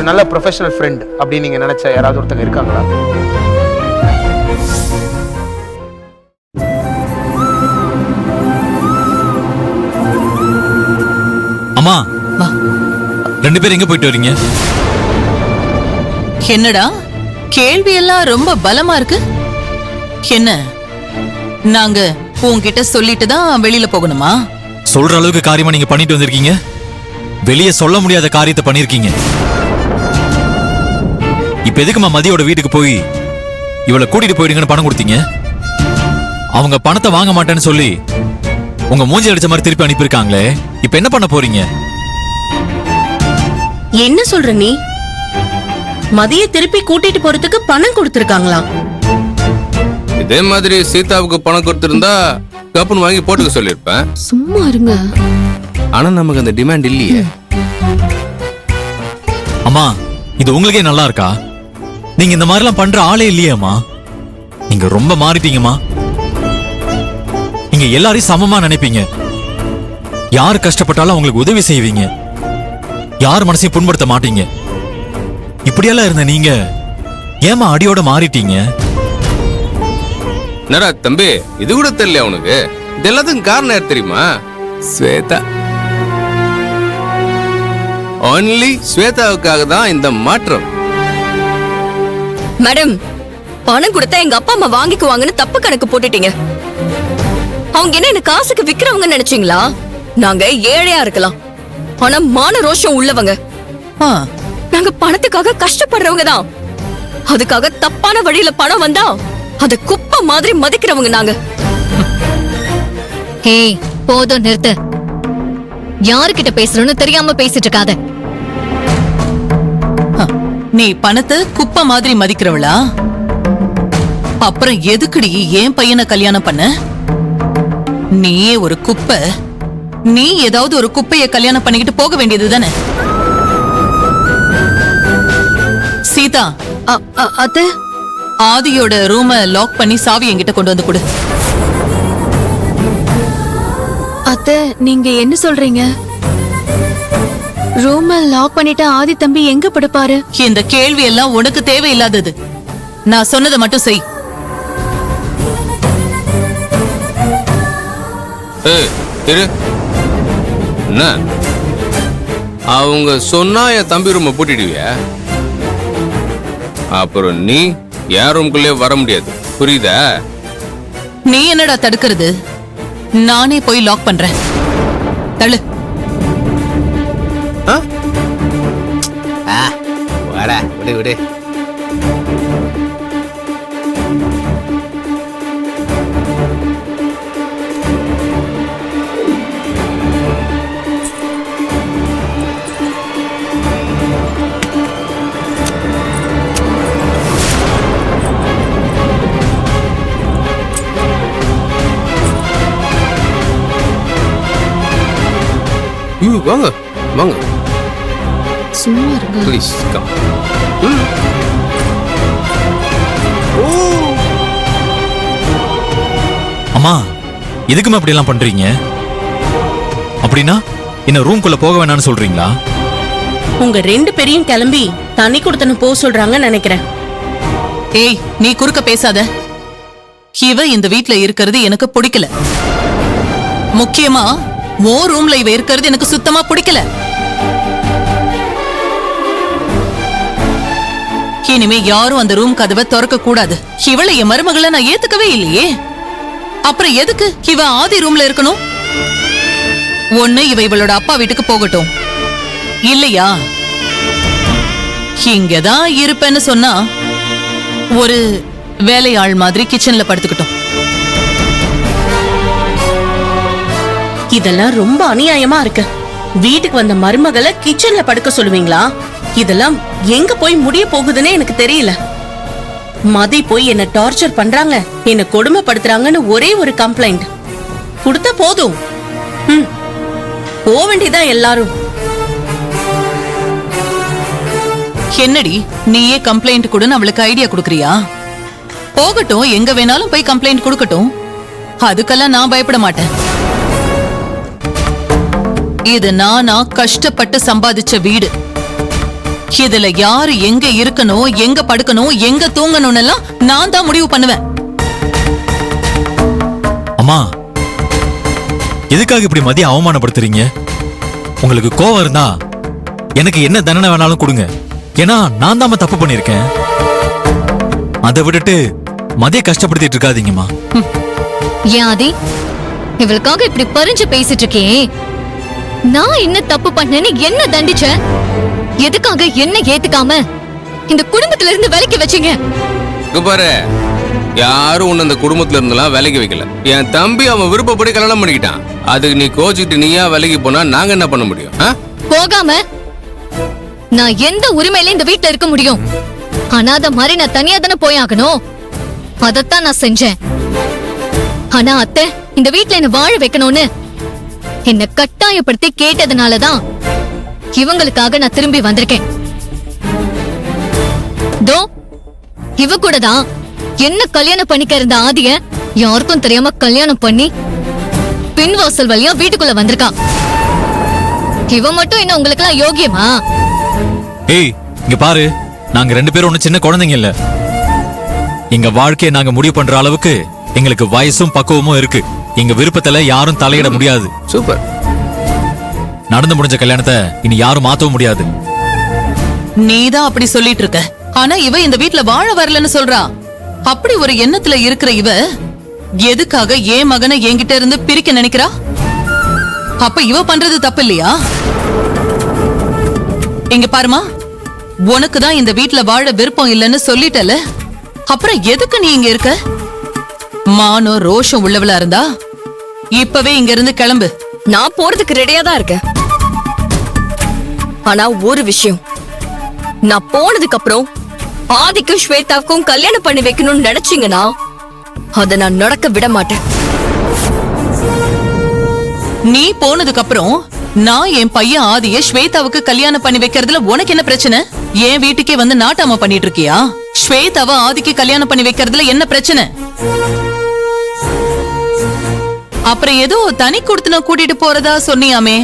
ஒரு நல்ல professional friend அப்படின்னு நீங்க நினைச்ச யாராவது ஒருத்தங்க இருக்காங்களா? அம்மா, ரெண்டு பேரும் எங்க போயிட்டு வரீங்க? என்னடா கேள்வி எல்லாம் ரொம்ப பலமா இருக்கு. என்ன நாங்க உன்கிட்ட சொல்லிட்டு தான் வெளியில போகணுமா? சொல்ற அளவுக்கு காரியமா நீங்க பண்ணிட்டு வந்திருக்கீங்க. வெளியே சொல்ல முடியாத காரியத்தை பண்ணிருக்கீங்க. இப்ப எதுக்குமா மதியோட வீட்டுக்கு போய் இவளை கூட்டிட்டு போயிடுங்கன்னு பணம் கொடுத்தீங்க? அவங்க பணத்தை வாங்க மாட்டேன்னு சொல்லி உங்க மூஞ்சி அடிச்ச மாதிரி திருப்பி அனுப்பியிருக்காங்களே, இப்ப என்ன பண்ண போறீங்க? என்ன சொல்ற நீ? மதிய திருப்பி கூட்டிட்டு போறதுக்கு பணம் கொடுத்திருக்காங்களா? இதே மாதிரி சீதாவுக்கு பணம் கொடுத்திருந்தா கப்புன்னு வாங்கி போட்டுக்க சொல்லிருப்பேன். சும்மா இருங்க. ஆனா நமக்கு அந்த டிமாண்ட் இல்லையே. அம்மா, இது உங்களுக்கே நல்லா இருக்கா? நீங்க இந்த மாதிரிலாம் பண்ற ஆளே இல்லையேம்மா. நீங்க ரொம்ப மாறிட்டீங்கம்மா. நீங்க எல்லாரையும் சமமா நினைப்பீங்க. யாரு கஷ்டப்பட்டாலும் அவங்களுக்கு உதவி செய்வீங்க. யார் மனசையும் புண்படுத்த மாட்டீங்க. இப்படியெல்லாம் இருந்த நீங்க ஏமா அடியோட மாறிட்டீங்க? என்னடா தம்பி, இது கூட தெரியல உனக்கு? இது எல்லாத்துக்கும் காரணம் யார் தெரியுமா? ஸ்வேதா. ஒன்லி ஸ்வேதாவுக்காக தான் இந்த மாற்றம். மேடம், பணம் கொடுத்தா எங்க அப்பா அம்மா வாங்கிக்குவாங்கன்னு தப்பு கணக்கு போட்டுட்டீங்க. அவங்க என்ன காசுக்கு விக்கிறவங்க நினைச்சீங்களா? நாங்க ஏழையா இருக்கலாம், ஆனா மான ரோஷம் உள்ளவங்க. நாங்க பணத்துக்காக கஷ்டப்படுறவங்க தான். அதுக்காக தப்பான வழியில பணம் வந்தா அத குப்பை மாதிரி மதிக்கிறவங்க நாங்க. ஏய், போதும் நிறுத்து. யாருக்கிட்ட பேசுறோன்னு தெரியாம பேசிட்டு இருக்காத. நீ பணத்தை குப்பை மாதிரி மதிக்கிறவளா? அப்புறம் எதுக்குடி ஏன் பையனை கல்யாணம் பண்ண? நீயே ஒரு குப்பை. நீ ஏதாவது ஒரு குப்பைய கல்யாணம் பண்ணிக்கிட்டு போக வேண்டியது தானே? சீதா, அத்தை, ஆதியோட ரூம லாக் பண்ணி சாவி என்கிட்ட கொண்டு வந்து கொடு. அத்தை, நீங்க என்ன சொல்றீங்க? ரூம லாக் பண்ணிட்டு ஆதி தம்பி எங்க படுப்பாரு? இந்த கேள்வி எல்லாம் உனக்கு தேவையில்லாதது. நான் சொன்னதை மட்டும் செய். என்ன அவங்க சொன்னா என் தம்பி ரூம பூட்டிடுவிய? அப்புறம் நீ என் ரூம்குள்ளே வர முடியாது, புரியுதா? நீ என்னடா தடுக்கிறது? நானே போய் லாக் பண்றேன். தள்ளு. வாடா, விடு விடு. வாங்க வாங்க, சும்மா இருங்க. Please come. அம்மா, எதுக்குமா அப்படி எல்லாம் பண்றீங்க? அப்படின்னா என்ன ரூம்குள்ள போக வேணாம்னு சொல்றீங்களா? உங்க ரெண்டு பேரையும் கிளம்பி தண்ணி கொடுத்தனு போக சொல்றாங்கன்னு நினைக்கிறேன். ஏய், நீ குறுக்க பேசாத. இவ இந்த வீட்ல இருக்கிறது எனக்கு பிடிக்கல. முக்கியமா ஓ ரூம்ல இவ இருக்கிறது எனக்கு சுத்தமா பிடிக்கல. இனிமே யாரும் அந்த ரூம் கதவை திறக்க கூடாது. இவளை என் மருமகளை நான் ஏத்துக்கவே இல்லையே. அப்புறம் எதுக்கு இவ ஆதி ரூம்ல இருக்கணும்? ஒண்ணு இவ இவளோட அப்பா வீட்டுக்கு போகட்டும், இல்லையா இங்கதான் இருப்பேன்னு சொன்னா ஒரு வேலையாள் மாதிரி கிச்சன்ல படுத்துக்கிட்டோம். இதெல்லாம் ரொம்ப அநியாயமா இருக்கு. வீட்டுக்கு வந்த மருமகளை கிச்சன்ல படுக்க சொல்லுவீங்களா? இதெல்லாம் எங்க போய் முடிய போகுதுன்னே எனக்கு தெரியல. மதி போய் என்ன டார்ச்சர் பண்றாங்க, என்ன கொடுமைப்படுத்துறாங்கன்னு ஒரே ஒரு கம்ப்ளைண்ட் கொடுத்தா போதும். போக வேண்டியதான் எல்லாரும். என்னடி நீயே கம்ப்ளைண்ட் கொடுன்னு அவளுக்கு ஐடியா கொடுக்கறியா? போகட்டும், எங்க வேணாலும் போய் கம்ப்ளைண்ட் கொடுக்கட்டும். அதுக்கெல்லாம் நான் பயப்பட மாட்டேன். இது நானா கஷ்டப்பட்டு சம்பாதிச்ச வீடு. இதுல யாரு எங்க இருக்கணும், எங்க படுக்கணும், எங்க தூங்கணும் எல்லாம் நான் தான் முடிவு பண்ணுவேன். அம்மா, எதுக்காக இப்படி மதியம் அவமானப்படுத்துறீங்க? உங்களுக்கு கோவம் இருந்தா எனக்கு என்ன தண்டனை வேணாலும் கொடுங்க. ஏன்னா நான் தான் தப்பு பண்ணிருக்கேன். அதை விட்டுட்டு மதிய கஷ்டப்படுத்திட்டு இருக்காதீங்கம்மா. ஏன் ஆதி, இவளுக்காக இப்படி பறிஞ்சு பேசிட்டு இருக்கே? நான் என்ன தப்பு பண்ணேன்னு என்ன தண்டிச்ச? எதுக்காக என்ன ஏத்துக்காம இந்த குடும்பத்துல இருந்து விலக்கி வச்சீங்க? இங்க பாரு, யாரும் உன்னை அந்த குடும்பத்துல இருந்தெல்லாம் விலகி வைக்கல. என் தம்பி அவன் விருப்பப்படி கல்யாணம் பண்ணிக்கிட்டான். அதுக்கு நீ கோச்சுக்கிட்டு நீயா விலகி போனா நாங்க என்ன பண்ண முடியும்? போகாம நான் எந்த உரிமையில இந்த வீட்டுல இருக்க முடியும்? அனாதை மாதிரி நான் தனியா தானே போயாகணும். அதத்தான் நான் செஞ்சேன். ஆனா அத்தை இந்த வீட்டுல என்ன வாழ வைக்கணும்னு என்ன கட்டாயப்படுத்தி கேட்டதுனாலதான் இவங்களுக்காக நான் திரும்பி வந்திருக்கேன். தோ இவ கூட தான் என்ன கல்யாணம் பண்ணிக்க இருந்த ஆதிய யாருக்கும் தெரியாம கல்யாணம் பண்ணி பின்வாசல் வழியா வீட்டுக்குள்ள வந்திருக்கா. இவ மட்டும் என்ன உங்களுக்கு எல்லாம் யோகியமா? ஏய், இங்க பாரு, நாங்க 2 பேரும் ஒண்ணு சின்ன குழந்தைங்க இல்ல. எங்க வாழ்க்கையை நாங்க முடிவு பண்ற அளவுக்கு எங்களுக்கு வயசும் பக்குவமும் இருக்கு. எங்க விருப்பத்துல யாரும் தலையிட முடியாது. சூப்பர். நடந்து முடிஞ்ச கல்யாணத்தை இனி யாரும் மாத்தவும் முடியாது. நீதான் அப்படி சொல்லிட்டு இருக்க. ஆனா இவ இந்த வீட்டுல வாழ வரலன்னு சொல்றா. அப்படி ஒரு எண்ணத்துல இருக்கிற இவ எதுக்காக என் மகனை என்கிட்ட இருந்து பிரிக்க நினைக்கிறா? அப்ப இவ பண்றது தப்பு இல்லையா? இங்க பாருமா, உனக்குதான் இந்த வீட்டுல வாழ விருப்பம் இல்லைன்னு சொல்லிட்டல, அப்புறம் எதுக்கு நீ இங்க இருக்க? மானோ ரோஷம் உள்ளவளா இருந்தா இப்பவே இங்க இருந்து கிளம்பு. நான் போறதுக்கு ரெடியா தான் இருக்கேன். ஆனா ஒரு விஷயம், நான் போனதுக்கு அப்புறம் ஆதிக்கும் ஸ்வேதாவுக்கும் கல்யாணம் பண்ணி வைக்கணும்னு நினைச்சீங்கன்னா அதை நான் நடக்க விட மாட்டேன். நீ போனதுக்கு அப்புறம் நான் என் பையன் ஆதிய ஸ்வேதாவுக்கு கல்யாணம் பண்ணி வைக்கிறதுல உனக்கு என்ன பிரச்சனை? என் வீட்டுக்கே வந்து நாட்டாம பண்ணிட்டு இருக்கியா? ஸ்வேதாவை ஆதிக்கு கல்யாணம் பண்ணி வைக்கிறதுல என்ன பிரச்சனை? அப்புறம் ஏதோ தனி கொடுத்துன கூட்டிட்டு போறதா சொன்னியாமே,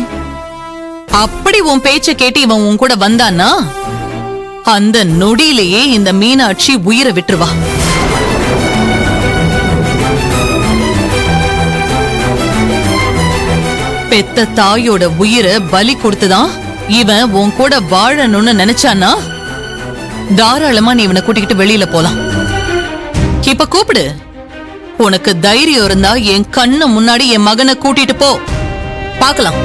அப்படி உன் பேச்ச கேட்டு இவன் உன் கூட வந்தான்னா அந்த நொடியிலேயே இந்த மீனாட்சி உயிரை விட்டுருவா. பெத்த தாயோட உயிரை பலி கொடுத்துதான் இவன் உன் கூட வாழணும்னு நினைச்சானா தாராளமா நீ இவனை கூட்டிக்கிட்டு வெளியில போலாம். இப்ப கூப்பிடு. உனக்கு தைரியம் இருந்தா என் கண்ணு முன்னாடி என் மகனை கூட்டிட்டு போ, பாக்கலாம்.